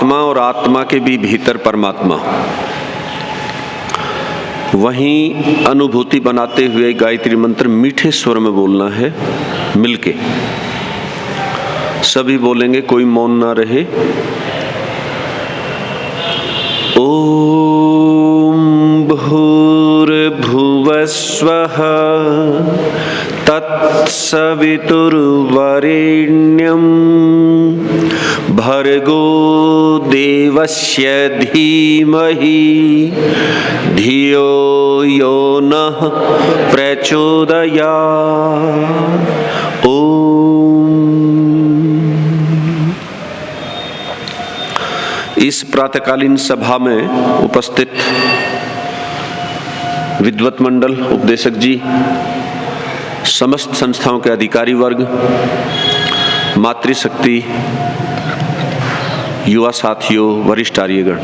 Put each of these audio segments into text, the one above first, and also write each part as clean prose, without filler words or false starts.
आत्मा और आत्मा के भी भीतर परमात्मा, वहीं अनुभूति बनाते हुए गायत्री मंत्र मीठे स्वर में बोलना है, मिलके सभी बोलेंगे, कोई मौन ना रहे। ओम भूर्भुवस्वः तत्सवितुर्वरेण्यं भर्गो देवस्य धीमहि धियो यो नः प्रचोदयात्। ओम। इस प्रातःकालीन सभा में उपस्थित विद्वत मंडल, उपदेशक जी, समस्त संस्थाओं के अधिकारी वर्ग, मातृशक्ति, युवा साथियों, वरिष्ठ आर्यगण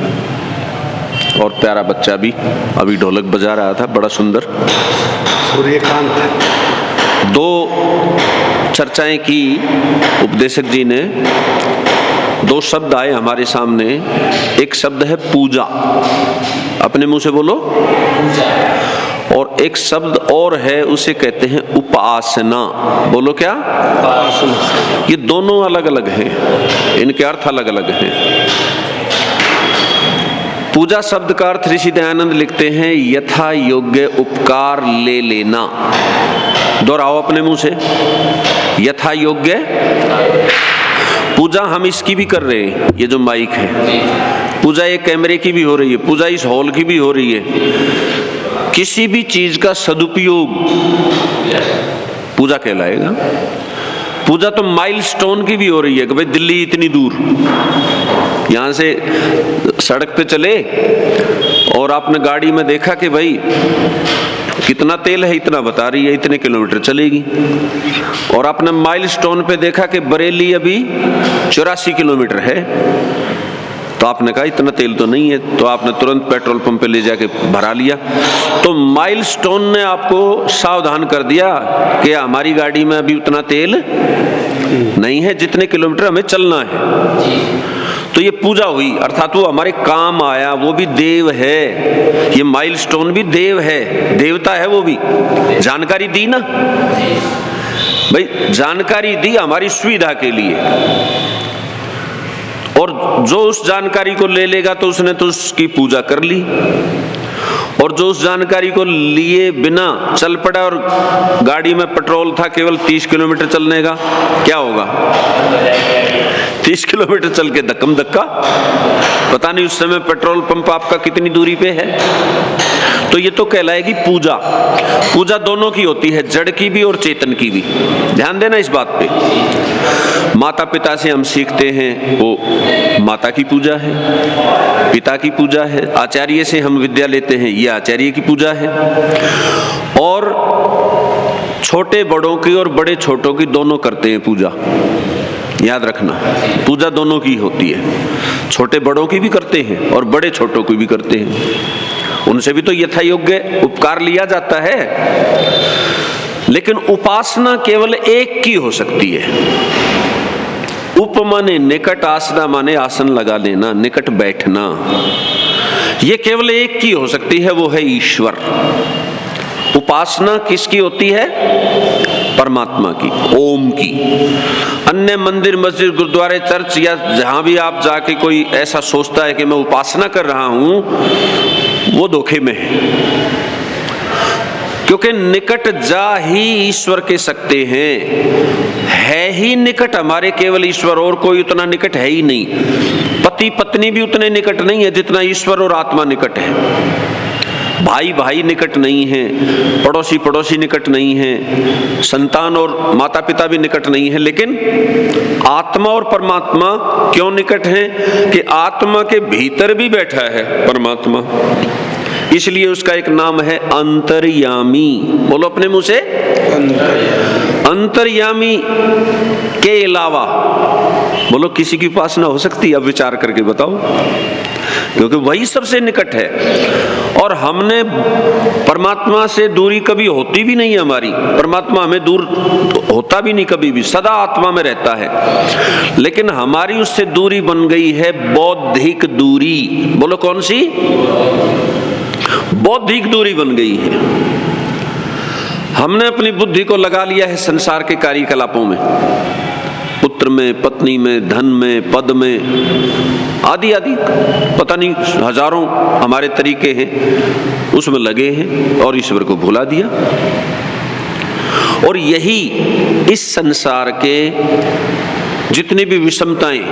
और प्यारा बच्चा भी अभी ढोलक बजा रहा था, बड़ा सुंदर। सूर्यकांत। दो चर्चाएं की उपदेशक जी ने, दो शब्द आए हमारे सामने। एक शब्द है पूजा, अपने मुंह से बोलो पूजा, और एक शब्द और है, उसे कहते हैं उपासना। बोलो क्या? उपासना। ये दोनों अलग अलग हैं, इनके अर्थ अलग अलग हैं। पूजा शब्द का अर्थ ऋषि दयानंद लिखते हैं यथा योग्य उपकार ले लेना। दोहराओ अपने मुंह से, यथा योग्य। पूजा हम इसकी भी कर रहे हैं, ये जो माइक है, पूजा ये कैमरे की भी हो रही है, पूजा इस हॉल की भी हो रही है। किसी भी चीज का सदुपयोग पूजा कहलाएगा। पूजा तो माइलस्टोन की भी हो रही है कि भाई दिल्ली इतनी दूर, यहां से सड़क पे चले और आपने गाड़ी में देखा कि भाई कितना तेल है, इतना बता रही है, इतने किलोमीटर चलेगी। और आपने माइलस्टोन पे देखा कि बरेली अभी 84 किलोमीटर है, तो आपने कहा इतना तेल तो नहीं है, तो आपने तुरंत पेट्रोल पंप पे ले जाके भरा लिया। तो माइलस्टोन ने आपको सावधान कर दिया कि हमारी गाड़ी में अभी उतना तेल नहीं है जितने किलोमीटर हमें चलना है। तो ये पूजा हुई, अर्थात वो हमारे काम आया, वो भी देव है। ये माइलस्टोन भी देव है, देवता है, वो भी जानकारी दी ना भाई, जानकारी दी हमारी सुविधा के लिए। और जो उस जानकारी को ले लेगा तो उसने तो उसकी पूजा कर ली, और जो उस जानकारी को लिए बिना चल पड़ा और गाड़ी में पेट्रोल था केवल 30 किलोमीटर चलने का, क्या होगा? 30 किलोमीटर चल के धक्कम धक्का, पता नहीं उस समय पेट्रोल पंप आपका कितनी दूरी पे है। तो ये तो कहलाएगी पूजा। पूजा दोनों की होती है, जड़ की भी और चेतन की भी। ध्यान देना इस बात पे। माता पिता से हम सीखते हैं, वो माता की पूजा है, पिता की पूजा है। आचार्य से हम विद्या लेते हैं, ये आचार्य की पूजा है। और छोटे बड़ों की और बड़े छोटों की दोनों करते हैं पूजा, याद रखना। पूजा दोनों की होती है, छोटे बड़ों की भी करते हैं और बड़े छोटों की भी करते हैं। उनसे भी तो यथा योग्य उपकार लिया जाता है। लेकिन उपासना केवल एक की हो सकती है। उप माने निकट, आसना माने आसन लगा लेना, निकट बैठना। ये केवल एक की हो सकती है, वो है ईश्वर। उपासना किसकी होती है? परमात्मा की, ओम की। अन्य मंदिर, मस्जिद, गुरुद्वारे, चर्च या जहां भी आप जाके कोई ऐसा सोचता है कि मैं उपासना कर रहा हूं, वो धोखे में है। क्योंकि निकट जा ही ईश्वर के सकते हैं। है ही निकट हमारे केवल ईश्वर, और कोई उतना निकट है ही नहीं। पति पत्नी भी उतने निकट नहीं है जितना ईश्वर और आत्मा निकट है। भाई भाई निकट नहीं है, पड़ोसी पड़ोसी निकट नहीं है, संतान और माता पिता भी निकट नहीं है। लेकिन आत्मा और परमात्मा क्यों निकट हैं? कि आत्मा के भीतर भी बैठा है परमात्मा, इसलिए उसका एक नाम है अंतर्यामी। बोलो अपने मुंह से, अंतर्यामी के अलावा बोलो किसी की उपासना हो सकती है? अब विचार करके बताओ, क्योंकि वही सबसे निकट है। और हमने परमात्मा से दूरी कभी होती भी नहीं है हमारी, परमात्मा हमें दूर होता भी नहीं कभी भी, सदा आत्मा में रहता है। लेकिन हमारी उससे दूरी बन गई है बौद्धिक दूरी। बोलो कौन सी? बौद्धिक दूरी बन गई है। हमने अपनी बुद्धि को लगा लिया है संसार के कार्यकलापों में, पुत्र में, पत्नी में, धन में, पद में, आदि आदि, पता नहीं हजारों हमारे तरीके हैं, उसमें लगे हैं और ईश्वर को भुला दिया। और यही इस संसार के जितनी भी विषमताएं,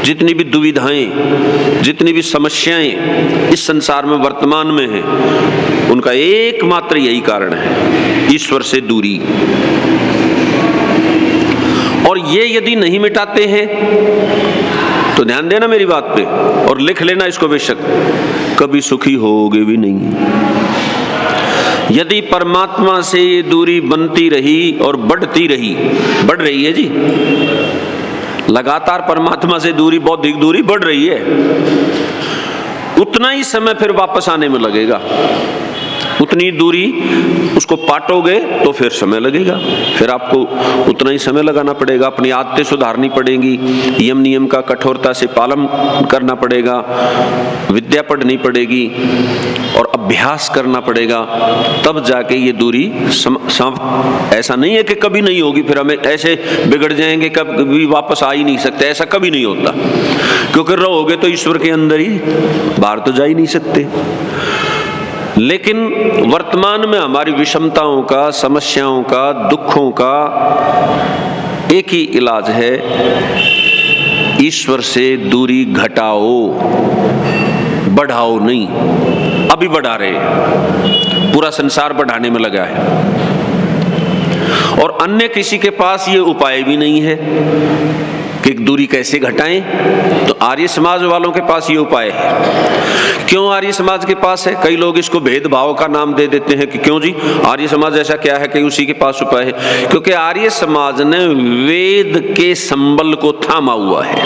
जितनी भी दुविधाएं, जितनी भी समस्याएं इस संसार में वर्तमान में हैं, उनका एकमात्र यही कारण है, ईश्वर से दूरी। और ये यदि नहीं मिटाते हैं तो ध्यान देना मेरी बात पे और लिख लेना इसको बेशक, कभी सुखी होगे भी नहीं। यदि परमात्मा से ये दूरी बनती रही और बढ़ती रही, बढ़ रही है जी, लगातार परमात्मा से दूरी, बौद्धिक दूरी बढ़ रही है, उतना ही समय फिर वापस आने में लगेगा। उतनी दूरी उसको पाटोगे तो फिर समय लगेगा, फिर आपको उतना ही समय लगाना पड़ेगा, अपनी आदतें सुधारनी पड़ेंगी, यम नियम का कठोरता से पालन करना पड़ेगा, विद्या पढ़नी पड़ेगी और अभ्यास करना पड़ेगा, तब जाके ये दूरी ऐसा नहीं है कि कभी नहीं होगी, फिर हमें ऐसे बिगड़ जाएंगे कभी वापस आ ही नहीं सकते, ऐसा कभी नहीं होता, क्योंकि रहोगे तो ईश्वर के अंदर ही, बाहर तो जा ही नहीं सकते। लेकिन वर्तमान में हमारी विषमताओं का, समस्याओं का, दुखों का एक ही इलाज है, ईश्वर से दूरी घटाओ, बढ़ाओ नहीं। अभी बढ़ा रहे हैं, पूरा संसार बढ़ाने में लगा है और अन्य किसी के पास ये उपाय भी नहीं है कि दूरी कैसे घटाएं। तो आर्य समाज वालों के पास ये उपाय है। क्यों आर्य समाज के पास है? कई लोग इसको भेदभाव का नाम दे देते हैं कि क्यों जी आर्य समाज ऐसा क्या है कि उसी के पास उपाय है। क्योंकि आर्य समाज ने वेद के संबल को थामा हुआ है,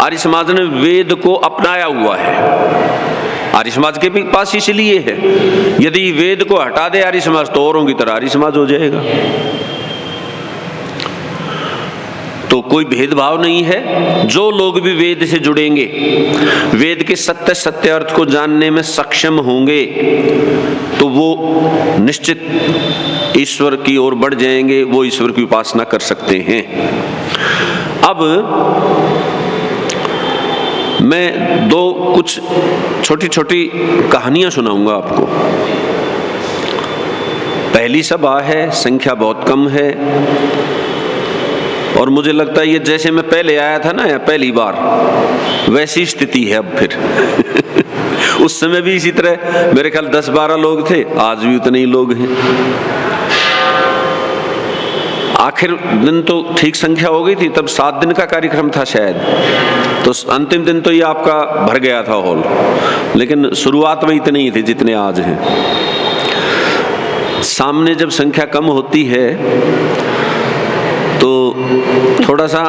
आर्य समाज ने वेद को अपनाया हुआ है। आर्य समाज के भी पास इसलिए है, यदि वेद को हटा दे आर्य समाज तो औरों की तरह आर्य समाज हो जाएगा। तो कोई भेदभाव नहीं है। जो लोग भी वेद से जुड़ेंगे, वेद के सत्य सत्य अर्थ को जानने में सक्षम होंगे, तो वो निश्चित ईश्वर की ओर बढ़ जाएंगे, वो ईश्वर की उपासना कर सकते हैं। अब मैं दो कुछ छोटी छोटी कहानियां सुनाऊंगा आपको। पहली सभा है, संख्या बहुत कम है और मुझे लगता है ये जैसे मैं पहले आया था ना, या पहली बार, वैसी स्थिति है अब फिर। उस समय भी इसी तरह मेरे ख्याल 10-12 लोग थे, आज भी उतने ही लोग हैं। आखिर दिन तो ठीक संख्या हो गई थी, तब 7 दिन का कार्यक्रम था शायद, तो अंतिम दिन तो ये आपका भर गया था हॉल, लेकिन शुरुआत में इतने ही थे जितने आज हैं। सामने जब संख्या कम होती है तो थोड़ा सा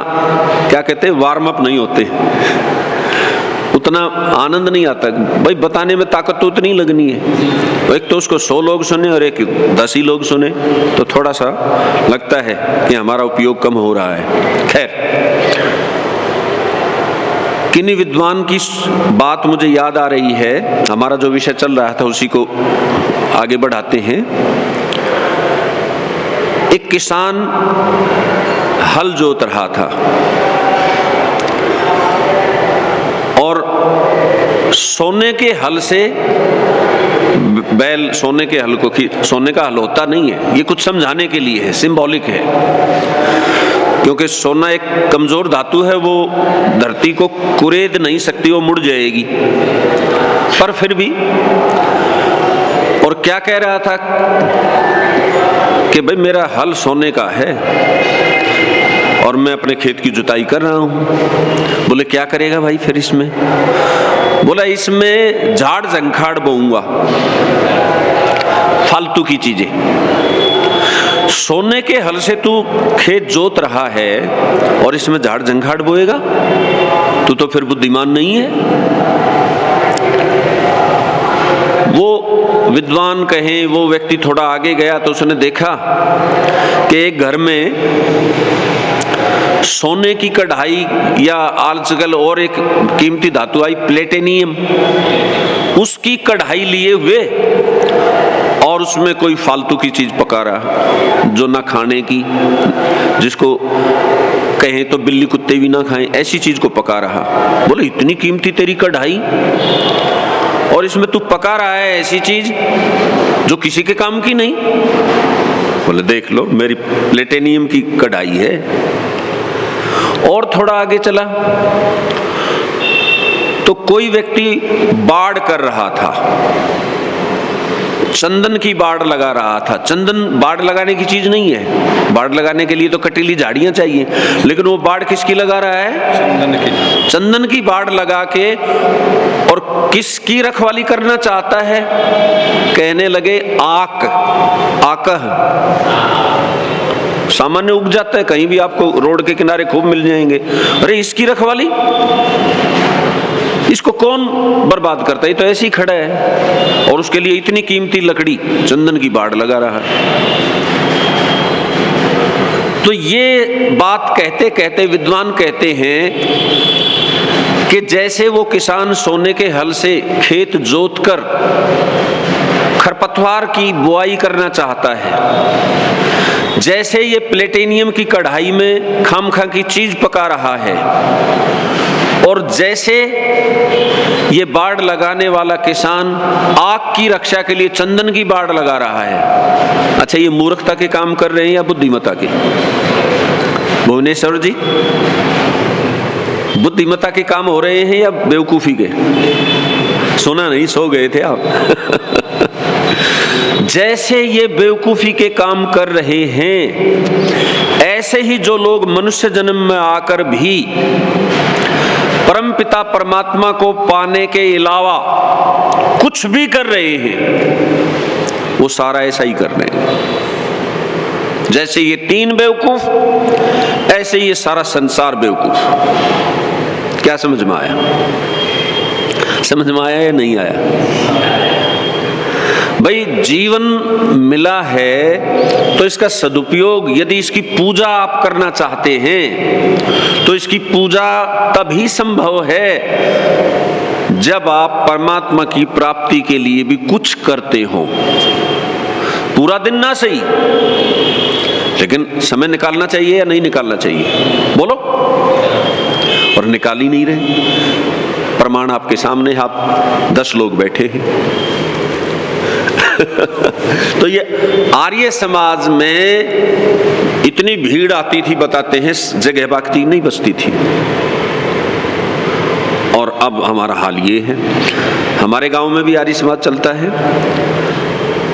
क्या कहते हैं, वार्म अप नहीं होते, उतना आनंद नहीं आता। भाई बताने में ताकत तो उतनी लगनी है, एक तो उसको 100 लोग सुने और एक 10 ही लोग सुने, तो थोड़ा सा लगता है कि हमारा उपयोग कम हो रहा है। खैर, किन्हीं विद्वान की बात मुझे याद आ रही है, हमारा जो विषय चल रहा था उसी को आगे बढ़ाते हैं। एक किसान हल जोत रहा था और सोने के हल से, बैल सोने के हल को, सोने का हल होता नहीं है, ये कुछ समझाने के लिए है, सिंबॉलिक है, क्योंकि सोना एक कमजोर धातु है, वो धरती को कुरेद नहीं सकती, वो मुड़ जाएगी, पर फिर भी। और क्या कह रहा था कि भाई मेरा हल सोने का है और मैं अपने खेत की जुताई कर रहा हूं। बोले क्या करेगा भाई फिर इसमें? बोला इसमें झाड़ झंखाड़ बोऊंगा, फालतू की चीजें। सोने के हल से तू खेत जोत रहा है और इसमें झाड़ झंखाड़ बोएगा, तू तो फिर बुद्धिमान नहीं है। वो विद्वान कहें, वो व्यक्ति थोड़ा आगे गया तो उसने देखा कि एक घर में सोने की कढ़ाई या आजकल और एक कीमती धातु आई प्लेटिनियम, उसकी कढ़ाई लिए हुए और उसमें कोई फालतू की चीज पका रहा जो ना खाने की, जिसको कहें तो बिल्ली कुत्ते भी ना खाएं, ऐसी चीज को पका रहा। बोले इतनी कीमती तेरी कढ़ाई और इसमें तू पका रहा है ऐसी चीज जो किसी के काम की नहीं। बोले देख लो मेरी प्लेटिनियम की कढ़ाई है। और थोड़ा आगे चला तो कोई व्यक्ति बाड़ कर रहा था, चंदन की बाड़ लगा रहा था। चंदन बाड़ लगाने की चीज नहीं है, बाड़ लगाने के लिए तो कटीली झाड़ियां चाहिए, लेकिन वो बाड़ किसकी लगा रहा है? चंदन की बाड़ लगा के। और किसकी रखवाली करना चाहता है? कहने लगे आकह सामान्य उग जाता है, कहीं भी आपको रोड के किनारे खूब मिल जाएंगे। अरे इसकी रखवाली, इसको कौन बर्बाद करता है? ये तो ऐसे ही खड़ा है और उसके लिए इतनी कीमती लकड़ी चंदन की बाड़ लगा रहा है। तो ये बात कहते कहते विद्वान कहते हैं कि जैसे वो किसान सोने के हल से खेत जोतकर खरपतवार की बुआई करना चाहता है, जैसे ये प्लेटिनियम की कढ़ाई में खामखा की चीज पका रहा है, और जैसे ये बाड़ लगाने वाला किसान आग की रक्षा के लिए चंदन की बाड़ लगा रहा है। अच्छा, ये मूर्खता के काम कर रहे हैं या बुद्धिमता के? भुवनेश्वर जी, बुद्धिमता के काम हो रहे हैं या बेवकूफी के? सुना नहीं, सो गए थे आप। जैसे ये बेवकूफी के काम कर रहे हैं, ऐसे ही जो लोग मनुष्य जन्म में आकर भी परमपिता परमात्मा को पाने के अलावा कुछ भी कर रहे हैं, वो सारा ऐसा ही कर रहे हैं। जैसे ये तीन बेवकूफ, ऐसे ये सारा संसार बेवकूफ। क्या समझ में आया? समझ में आया या नहीं आया? भाई, जीवन मिला है तो इसका सदुपयोग, यदि इसकी पूजा आप करना चाहते हैं तो इसकी पूजा तभी संभव है जब आप परमात्मा की प्राप्ति के लिए भी कुछ करते हो। पूरा दिन ना सही, लेकिन समय निकालना चाहिए या नहीं निकालना चाहिए? बोलो। और निकाल ही नहीं रहे। प्रमाण आपके सामने, आप 10 लोग बैठे हैं। तो ये आर्य समाज में इतनी भीड़ आती थी, बताते हैं जगह बाकी नहीं बचती थी। और अब हमारा हाल ये है, हमारे गांव में भी आर्य समाज चलता है।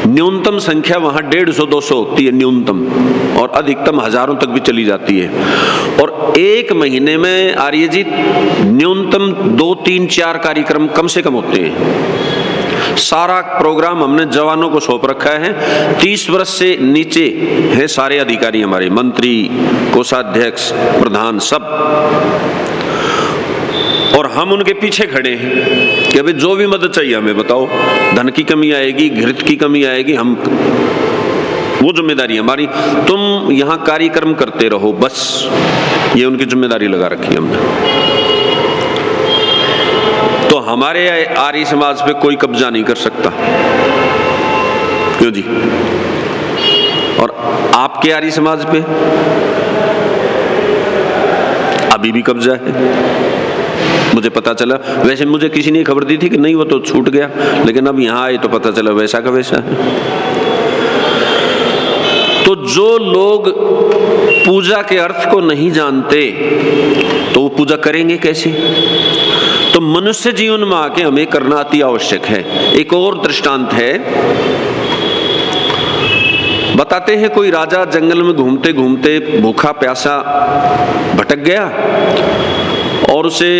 न्यूनतम संख्या वहां 150-200 होती है न्यूनतम, और अधिकतम हजारों तक भी चली जाती है। और एक महीने में आर्य जी न्यूनतम 2-3-4 कार्यक्रम कम से कम होते हैं। सारा प्रोग्राम हमने जवानों को सौंप रखा है। 30 वर्ष से नीचे है सारे अधिकारी, हमारे मंत्री, कोषाध्यक्ष, प्रधान, सब। और हम उनके पीछे खड़े हैं कि अभी जो भी मदद चाहिए हमें बताओ। धन की कमी आएगी, घृत की कमी आएगी, हम, वो जिम्मेदारी हमारी, तुम यहाँ कार्यक्रम करते रहो, बस ये उनकी जिम्मेदारी लगा रखी हमने। तो हमारे आर्य समाज पे कोई कब्जा नहीं कर सकता, क्यों जी? और आपके आर्य समाज पे अभी भी कब्जा है। मुझे पता चला, वैसे मुझे किसी ने खबर दी थी कि नहीं वो तो छूट गया, लेकिन अब यहाँ आए तो पता चला वैसा का वैसा है। तो जो लोग पूजा के अर्थ को नहीं जानते तो वो पूजा करेंगे कैसे? तो मनुष्य जीवन में आके हमें करना अति आवश्यक है। एक और दृष्टांत है, बताते हैं कोई राजा जंगल में घूमते घूमते भूखा प्यासा भटक गया और उसे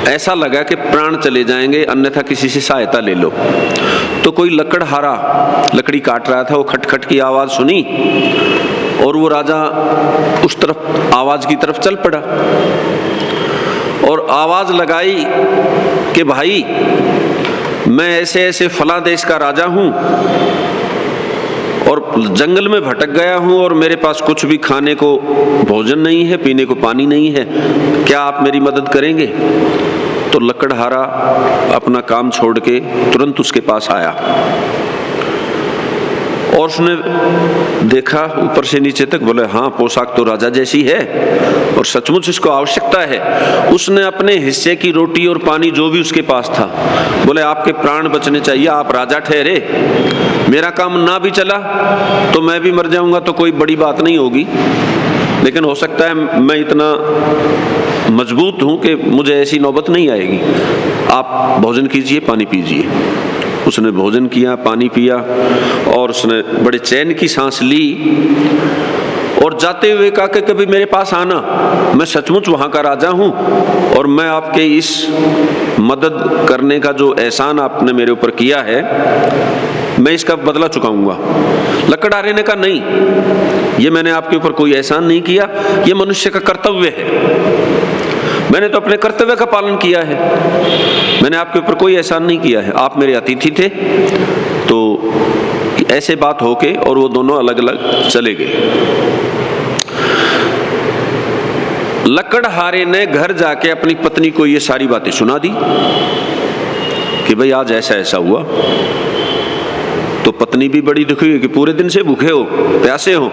ऐसा लगा कि प्राण चले जाएंगे, अन्यथा किसी से सहायता ले लो। तो कोई लकड़हारा लकड़ी काट रहा था, वो खटखट की आवाज सुनी और वो राजा उस तरफ आवाज की तरफ चल पड़ा और आवाज लगाई कि भाई मैं ऐसे ऐसे फला देश का राजा हूं और जंगल में भटक गया हूं और मेरे पास कुछ भी खाने को भोजन नहीं है, पीने को पानी नहीं है, क्या आप मेरी मदद करेंगे? तो लकड़हारा अपना काम छोड़ के तुरंत उसके पास आया और उसने देखा ऊपर से नीचे तक, बोले हाँ पोशाक तो राजा जैसी है और सचमुच इसको आवश्यकता है। उसने अपने हिस्से की रोटी और पानी जो भी उसके पास था, बोले आपके प्राण बचने चाहिए, आप राजा ठहरे, मेरा काम ना भी चला तो मैं भी मर जाऊंगा तो कोई बड़ी बात नहीं होगी, लेकिन हो सकता है मैं इतना मजबूत हूं कि मुझे ऐसी नौबत नहीं आएगी, आप भोजन कीजिए, पानी पीजिए। उसने भोजन किया, पानी पिया और उसने बड़े चैन की सांस ली और जाते हुए कहा कि कभी मेरे पास आना, मैं सचमुच वहाँ का राजा हूँ और मैं आपके इस मदद करने का जो एहसान आपने मेरे ऊपर किया है मैं इसका बदला चुकाऊंगा। लकड़हारे ने कहा नहीं, ये मैंने आपके ऊपर कोई एहसान नहीं किया, ये मनुष्य का कर्तव्य है, मैंने तो अपने कर्तव्य का पालन किया है, मैंने आपके ऊपर कोई एहसान नहीं किया है, आप मेरे अतिथि थे। तो ऐसे बात होके और वो दोनों अलग अलग चले गए। लकड़हारे ने घर जाके अपनी पत्नी को ये सारी बातें सुना दी कि भाई आज ऐसा ऐसा हुआ। तो पत्नी भी बड़ी दुखी हुई कि पूरे दिन से भूखे हो, प्यासे हो।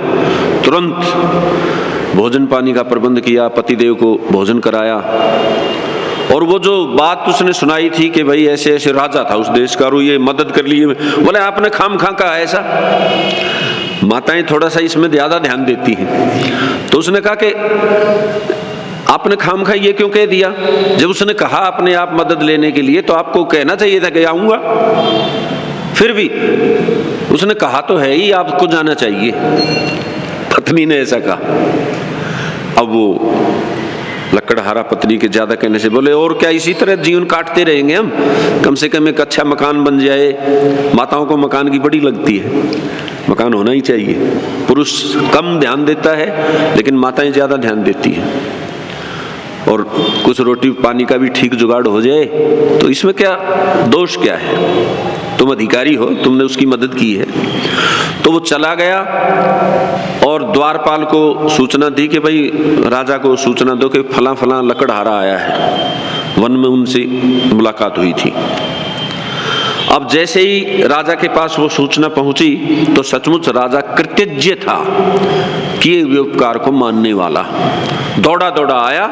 तुरंत भोजन पानी का प्रबंध किया, पतिदेव को भोजन कराया और वो जो बात उसने सुनाई थी कि भाई ऐसे ऐसे राजा था उस देश का, ये मदद कर ली, बोले आपने खाम खा कहा ऐसा। माताएं थोड़ा सा इसमें ज्यादा ध्यान देती हैं, तो उसने कहा कि आपने खाम खा ये क्यों कह दिया? जब उसने कहा अपने आप मदद लेने के लिए तो आपको कहना चाहिए था कि आऊंगा। फिर भी उसने कहा तो है ही, आपको जाना चाहिए। पत्नी ने ऐसा कहा। अब वो लकड़हारा पत्नी के ज्यादा कहने से बोले और क्या इसी तरह जीवन काटते रहेंगे हम? कम से कम एक अच्छा मकान बन जाए। माताओं को मकान की बड़ी लगती है, मकान होना ही चाहिए। पुरुष कम ध्यान देता है लेकिन माताएं ज्यादा ध्यान देती हैं। और कुछ रोटी पानी का भी ठीक जुगाड़ हो जाए तो इसमें क्या दोष क्या है? तुम अधिकारी हो, तुमने उसकी मदद की है। तो वो चला गया और द्वारपाल को सूचना दी कि भाई राजा को सूचना दो कि फला फला लकड़हारा आया है। वन में उनसे मुलाकात हुई थी। अब जैसे ही राजा के पास वो सूचना पहुंची तो सचमुच राजा कृतज्ञ था, किए हुए उपकार को मानने वाला। दौड़ा दौड़ा आया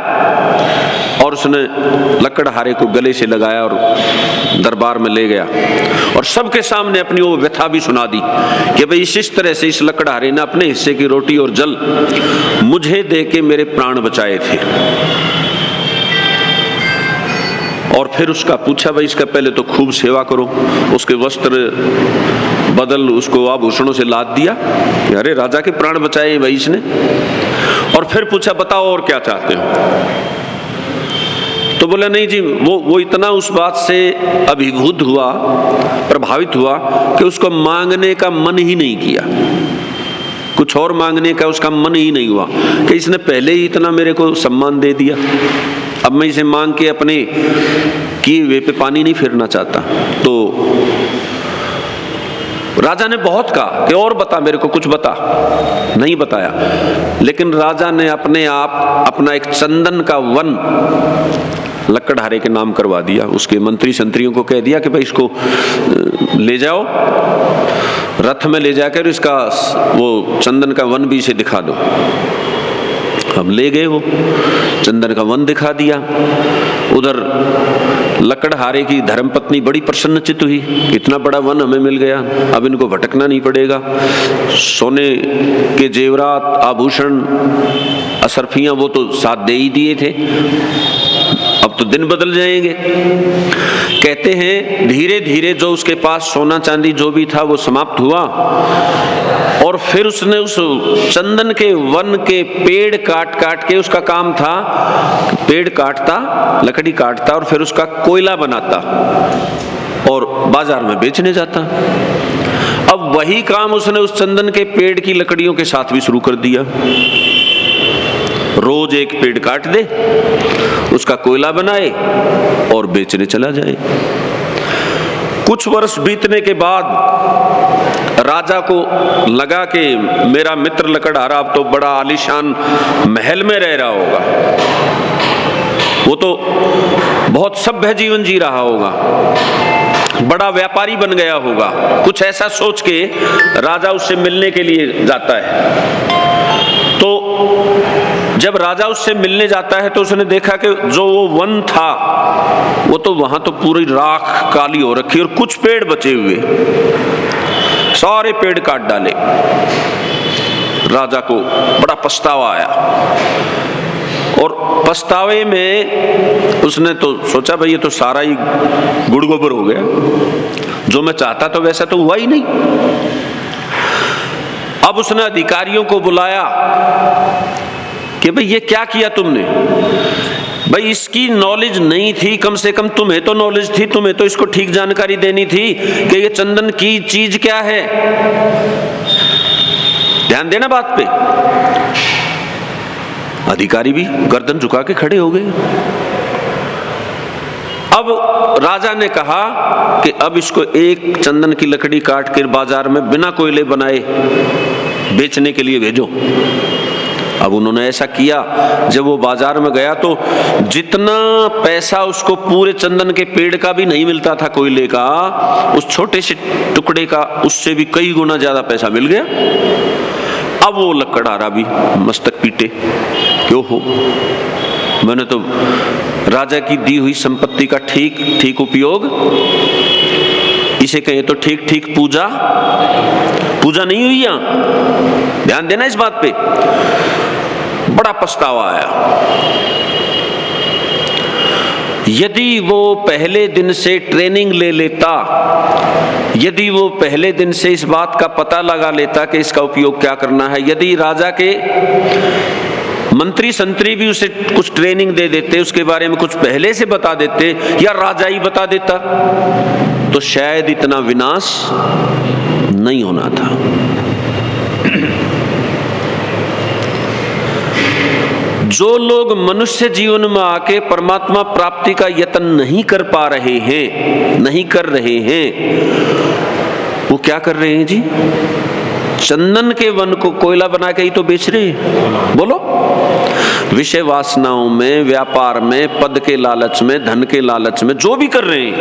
और उसने लकड़हारे को गले से लगाया और दरबार में ले गया और सबके सामने अपनी वो व्यथा भी सुना दी कि भाई इस तरह से इस लकड़हारे ने अपने हिस्से की रोटी और जल मुझे दे के मेरे प्राण बचाए थे। और फिर उसका पूछा भाई इसका पहले तो खूब सेवा करो, उसके वस्त्र बदल, उसको आभूषणों से लाद दिया कि अरे राजा के प्राण बचाए भाई इसने। और फिर पूछा बताओ और क्या चाहते हो? तो बोला नहीं जी, वो इतना उस बात से अभिभूत हुआ, प्रभावित हुआ कि उसको मांगने का मन ही नहीं किया, कुछ और मांगने का उसका मन ही नहीं हुआ कि इसने पहले ही इतना मेरे को सम्मान दे दिया, अब मैं इसे मांग के अपने किए हुए पे पानी नहीं फेरना चाहता। तो राजा ने बहुत कहा कि और बता, मेरे को कुछ बता, नहीं बताया। लेकिन राजा ने अपने आप अपना एक चंदन का वन लकड़हारे के नाम करवा दिया। उसके मंत्री संतरियों को कह दिया कि भाई इसको ले जाओ, रथ में ले जाकर इसका वो चंदन का वन भी इसे दिखा दो। हम ले गए, वो चंदन का वन दिखा दिया। उधर लकड़हारे की धर्मपत्नी बड़ी प्रसन्नचित्त हुई, इतना बड़ा वन हमें मिल गया, अब इनको भटकना नहीं पड़ेगा। सोने के जेवरात, आभूषण, असरफियां वो तो साथ दे ही दिए थे, अब तो दिन बदल जाएंगे। कहते हैं धीरे धीरे जो उसके पास सोना चांदी जो भी था वो समाप्त हुआ, और फिर उसने उस चंदन के वन के पेड़ काट काट के, उसका काम था पेड़ काटता, लकड़ी काटता और फिर उसका कोयला बनाता और बाजार में बेचने जाता। अब वही काम उसने उस चंदन के पेड़ की लकड़ियों के साथ भी शुरू कर दिया। रोज एक पेड़ काट दे, उसका कोयला बनाए और बेचने चला जाए। कुछ वर्ष बीतने के बाद राजा को लगा कि मेरा मित्र लकड़हारा अब तो बड़ा आलीशान महल में रह रहा होगा, वो तो बहुत सभ्य जीवन जी रहा होगा, बड़ा व्यापारी बन गया होगा। कुछ ऐसा सोच के राजा उससे मिलने के लिए जाता है। तो जब राजा उससे मिलने जाता है तो उसने देखा कि जो वो वन था वो तो वहां तो पूरी राख काली हो रखी और कुछ पेड़ बचे हुए, सारे पेड़ काट डाले। राजा को बड़ा पछतावा आया और पछतावे में उसने तो सोचा भाई ये तो सारा ही गुड़ गोबर हो गया, जो मैं चाहता तो वैसा तो हुआ ही नहीं। अब उसने अधिकारियों को बुलाया कि भाई ये क्या किया तुमने? भाई इसकी नॉलेज नहीं थी, कम से कम तुम्हें तो नॉलेज थी, तुम्हें तो इसको ठीक जानकारी देनी थी कि ये चंदन की चीज क्या है। ध्यान देना बात पे। अधिकारी भी गर्दन झुका के खड़े हो गए। अब राजा ने कहा कि अब इसको एक चंदन की लकड़ी काट कर बाजार में बिना कोयले बनाए बेचने के लिए भेजो। अब उन्होंने ऐसा किया। जब वो बाजार में गया तो जितना पैसा उसको पूरे चंदन के पेड़ का भी नहीं मिलता था कोयले का, उस छोटे से टुकड़े का उससे भी कई गुना ज्यादा पैसा मिल गया। अब वो लकड़हारा भी मस्तक पीटे, क्यों हो, मैंने तो राजा की दी हुई संपत्ति का ठीक ठीक उपयोग, इसे कहे तो ठीक ठीक पूजा नहीं हुई। यहां ध्यान देना इस बात पे। बड़ा पछतावा आया। यदि वो पहले दिन से ट्रेनिंग ले लेता, यदि वो पहले दिन से इस बात का पता लगा लेता कि इसका उपयोग क्या करना है, यदि राजा के मंत्री संतरी भी उसे कुछ ट्रेनिंग दे देते, उसके बारे में कुछ पहले से बता देते या राजा ही बता देता, तो शायद इतना विनाश नहीं होना था। जो लोग मनुष्य जीवन में आके परमात्मा प्राप्ति का यत्न नहीं कर पा रहे हैं, नहीं कर रहे हैं, वो क्या कर रहे हैं जी? चंदन के वन को कोयला बना के ही तो बेच रहे हैं। बोलो, विषय वासनाओं में, व्यापार में, पद के लालच में, धन के लालच में जो भी कर रहे हैं।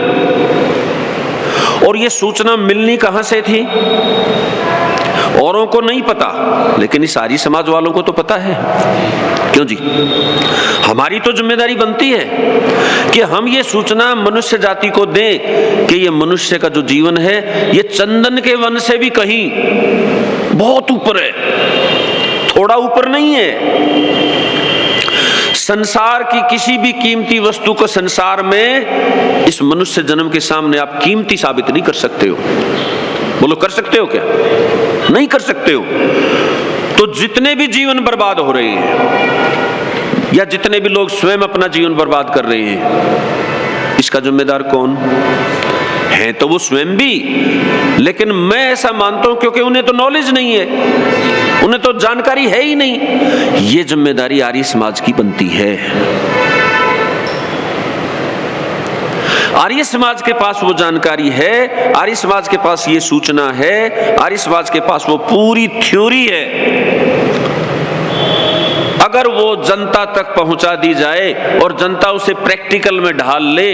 और ये सूचना मिलनी कहां से थी? औरों को नहीं पता, लेकिन इस आर्य समाज वालों को तो पता है। क्यों जी? हमारी तो जिम्मेदारी बनती है कि हम ये सूचना मनुष्य जाति को दें कि ये मनुष्य का जो जीवन है ये चंदन के वन से भी कहीं बहुत ऊपर है, थोड़ा ऊपर नहीं है। संसार की किसी भी कीमती वस्तु को संसार में इस मनुष्य जन्म के सामने आप कीमती साबित नहीं कर सकते हो। बोलो, कर सकते हो क्या? नहीं कर सकते हो। तो जितने भी जीवन बर्बाद हो रहे हैं या जितने भी लोग स्वयं अपना जीवन बर्बाद कर रहे हैं, इसका जिम्मेदार कौन है? तो वो स्वयं भी, लेकिन मैं ऐसा मानता हूं क्योंकि उन्हें तो नॉलेज नहीं है, उन्हें तो जानकारी है ही नहीं। ये जिम्मेदारी आर्य समाज की बनती है। आर्य समाज के पास वो जानकारी है, आर्य समाज के पास ये सूचना है, आर्य समाज के पास वो पूरी थ्योरी है। अगर वो जनता तक पहुंचा दी जाए और जनता उसे प्रैक्टिकल में ढाल ले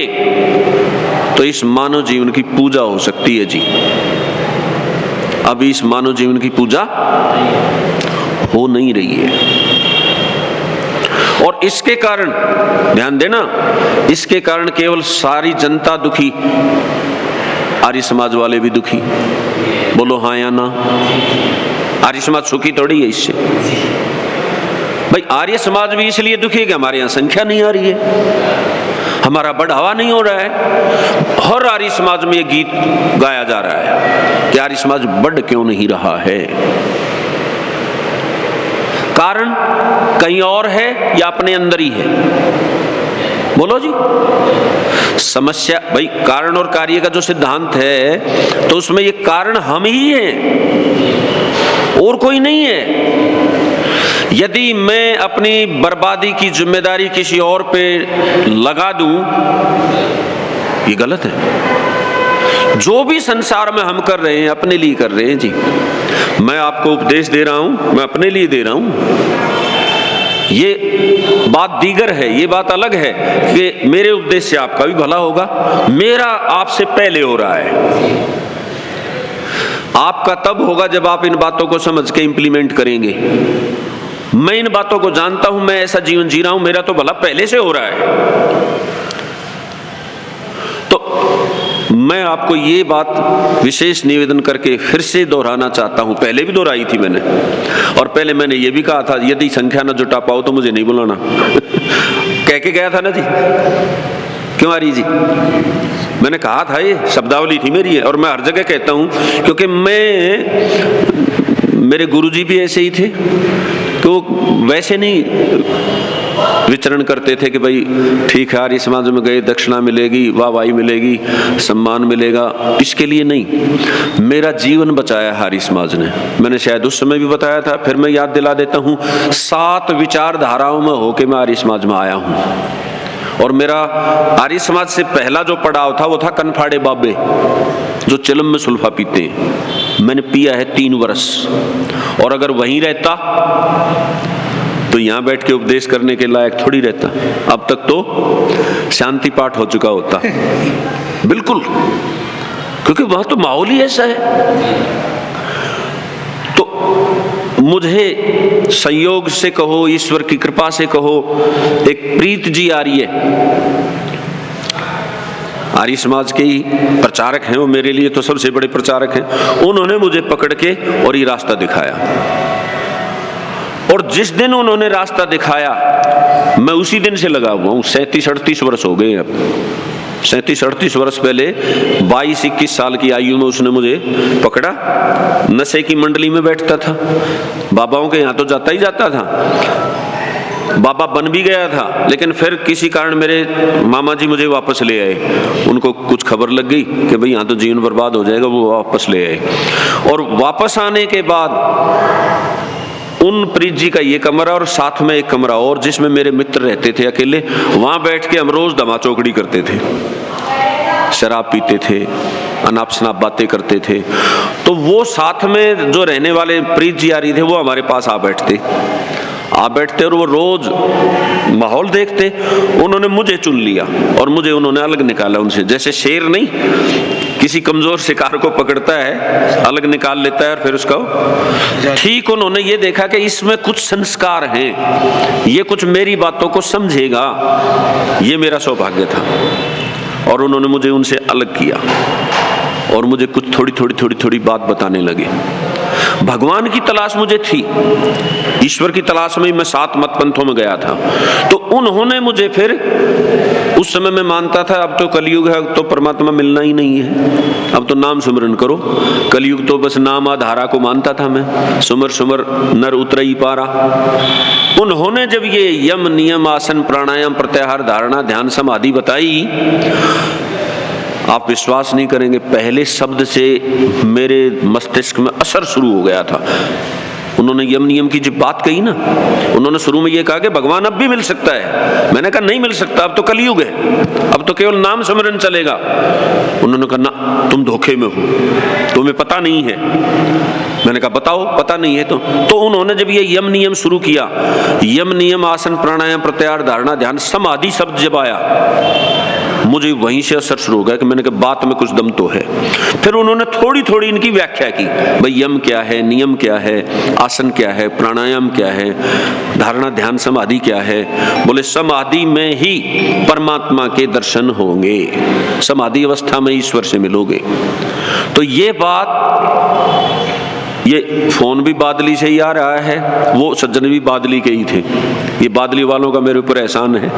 तो इस मानव जीवन की पूजा हो सकती है जी। अभी इस मानव जीवन की पूजा हो नहीं रही है। और इसके कारण, ध्यान देना, इसके कारण केवल सारी जनता दुखी, आर्य समाज वाले भी दुखी। बोलो हाँ या ना? आर्य समाज सुखी थोड़ी है इससे। भाई आर्य समाज भी इसलिए दुखी है कि हमारे यहां संख्या नहीं आ रही है। हमारा बढ़ावा नहीं हो रहा है। हर आर्य समाज में ये गीत गाया जा रहा है कि आर्य समाज बढ़ क्यों नहीं रहा है। कारण कहीं और है या अपने अंदर ही है? बोलो जी। समस्या भाई, कारण और कार्य का जो सिद्धांत है तो उसमें ये कारण हम ही हैं और कोई नहीं है। यदि मैं अपनी बर्बादी की जिम्मेदारी किसी और पे लगा दूं, ये गलत है। जो भी संसार में हम कर रहे हैं अपने लिए कर रहे हैं जी। मैं आपको उपदेश दे रहा हूं, मैं अपने लिए दे रहा हूं। ये बात दीगर है, ये बात अलग है कि मेरे उपदेश से आपका भी भला होगा। मेरा आपसे पहले हो रहा है, आपका तब होगा जब आप इन बातों को समझ के इंप्लीमेंट करेंगे। मैं इन बातों को जानता हूं, मैं ऐसा जीवन जी रहा हूं, मेरा तो भला पहले से हो रहा है। तो मैं आपको ये बात विशेष निवेदन करके फिर से दोहराना चाहता हूं। पहले भी दोहराई थी मैंने, और पहले मैंने ये भी कहा था यदि संख्या न जुटा पाओ तो मुझे नहीं बुलाना। कह के गया था ना जी, क्यों आर्य जी? मैंने कहा था, ये शब्दावली थी मेरी, और मैं हर जगह कहता हूं क्योंकि मेरे गुरुजी भी ऐसे ही थे, तो वैसे नहीं विचरण करते थे कि भाई ठीक है आर्य समाज में गए दक्षिणा मिलेगी, वाहवाही मिलेगी, सम्मान मिलेगा, इसके लिए नहीं। मेरा जीवन बचाया आर्य समाज ने। मैंने शायद उस समय भी बताया था, फिर मैं याद दिला देता हूँ। 7 विचारधाराओं में होके मैं आर्य समाज में आया हूँ, और मेरा आर्य समाज से पहला जो पड़ाव था वो था कनफाड़े बाबे, जो चिलम में सुल्फा पीते हैं। मैंने पिया है 3 वर्ष, और अगर वहीं रहता तो यहां बैठ के उपदेश करने के लायक थोड़ी रहता। अब तक तो शांति पाठ हो चुका होता, बिल्कुल, क्योंकि वहां तो माहौल ही ऐसा है। तो मुझे संयोग से कहो, ईश्वर की कृपा से कहो, एक प्रीत जी आर्य समाज के ही प्रचारक हैं, वो मेरे लिए तो सबसे बड़े प्रचारक हैं। उन्होंने मुझे पकड़ के और ये रास्ता दिखाया, और जिस दिन उन्होंने रास्ता दिखाया मैं उसी दिन से लगा हुआ हूँ। 37-38 वर्ष हो गए अब। 37-38 वर्ष पहले 22-21 साल की आयु में उसने मुझे पकड़ा। नशे की मंडली में बैठता था, बाबाओं के यहाँ तो जाता ही जाता था, बाबा बन भी गया था, लेकिन फिर किसी कारण मेरे मामा जी मुझे वापस ले आए। उनको कुछ खबर लग गई कि भाई यहाँ तो जीवन बर्बाद हो जाएगा, वो वापस ले आए। और वापस आने के बाद उन प्रीत जी का ये कमरा और साथ में एक कमरा और, जिसमें मेरे मित्र रहते थे अकेले, वहां बैठ के हम रोज दमा चौकड़ी करते थे, शराब पीते थे, अनाप शनाप बातें करते थे। तो वो साथ में जो रहने वाले प्रीत जी आर्य थे वो हमारे पास आ बैठते और वो रोज माहौल देखते। उन्होंने मुझे चुन लिया और मुझे उन्होंने अलग निकाला उनसे। जैसे शेर नहीं किसी कमजोर शिकार को पकड़ता है, अलग निकाल लेता है और फिर उसका, ठीक उन्होंने ये देखा कि इसमें कुछ संस्कार हैं, ये कुछ मेरी बातों को समझेगा। ये मेरा सौभाग्य था, और उन्होंने मुझे उनसे अलग किया और मुझे कुछ थोड़ी बात बताने लगे। भगवान की तलाश मुझे थी, ईश्वर की तलाश में ही मैं 7 मत पंथों में गया था। तो उन्होंने मुझे फिर, उस समय मैं मानता था अब तो कलयुग है, अब तो परमात्मा मिलना ही नहीं है, अब तो नाम सुमरन करो। कलयुग तो बस नाम आधारा को मानता था मैं, सुमर सुमर नर उतर ही पारा। उन्होंने जब ये यम नियम आसन प्राणायाम प्रत्याहार धारणा ध्यान समाधि बताई, आप विश्वास नहीं करेंगे, पहले शब्द से मेरे मस्तिष्क में असर शुरू हो गया था। उन्होंने यम नियम की जब बात कही ना, उन्होंने शुरू में ये कहा कि भगवान अब भी मिल सकता है। मैंने कहा नहीं मिल सकता, अब तो कलयुग है, अब तो केवल नाम स्मरण चलेगा। उन्होंने कहा ना, तुम धोखे में हो, तुम्हें पता नहीं है। मैंने कहा बताओ, पता नहीं है तो उन्होंने जब ये यम नियम शुरू किया, यम नियम आसन प्राणायाम प्रत्याहार धारणा ध्यान समाधि शब्द जब आया, मुझे वहीं से असर शुरू हो गया कि मैंने कहा बात में कुछ दम तो है। फिर उन्होंने थोड़ी इनकी व्याख्या की, भाई यम क्या है, नियम क्या है, आसन क्या है, प्राणायाम क्या है, धारणा ध्यान समाधि क्या है। बोले समाधि में ही परमात्मा के दर्शन होंगे, समाधि अवस्था में ईश्वर से मिलोगे। तो ये बात, ये फोन भी बादली से ही आ रहा है, वो सज्जन भी बादली के ही थे। ये बादली वालों का मेरे ऊपर एहसान है।